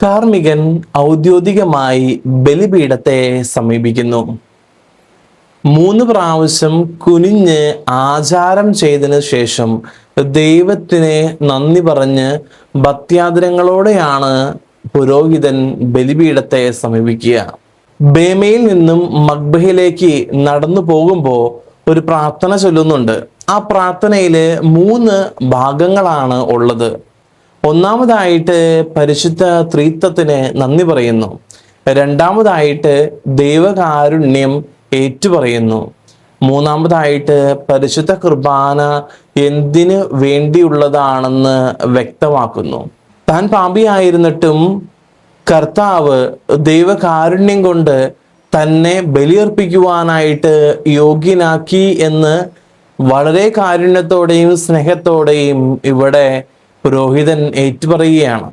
കാർമികൻ ഔദ്യോഗികമായി ബലിപീഠത്തെ സമീപിക്കുന്നു. 3 പ്രാവശ്യം കുനിഞ്ഞ് ആചാരം ചെയ്തതിനു ശേഷം ദൈവത്തിന് നന്ദി പറഞ്ഞ് ഭക്ത്യാദരങ്ങളോടെയാണ് പുരോഹിതൻ ബലിപീഠത്തെ സമീപിക്കുക. ബേമയിൽ നിന്നും മക്ബഹിലേക്ക് നടന്നു പോകുമ്പോൾ ഒരു പ്രാർത്ഥന ചൊല്ലുന്നുണ്ട്. ആ പ്രാർത്ഥനയില് 3 ഭാഗങ്ങളാണ് ഉള്ളത്. ഒന്നാമതായിട്ട് പരിശുദ്ധ ത്രിത്വത്തിന് നന്ദി പറയുന്നു. രണ്ടാമതായിട്ട് ദൈവകാരുണ്യം ഏറ്റുപറയുന്നു. മൂന്നാമതായിട്ട് പരിശുദ്ധ കുർബാന എന്തിനു വേണ്ടിയുള്ളതാണെന്ന് വ്യക്തമാക്കുന്നു. താൻ പാപിയായിരുന്നിട്ടും കർത്താവ് ദൈവകാരുണ്യം കൊണ്ട് തന്നെ ബലിയർപ്പിക്കുവാനായിട്ട് യോഗ്യനാക്കി എന്ന് വളരെ കാരുണ്യത്തോടെയും സ്നേഹത്തോടെയും ഇവിടെ പുരോഹിതൻ ഏറ്റുപറയുകയാണ്.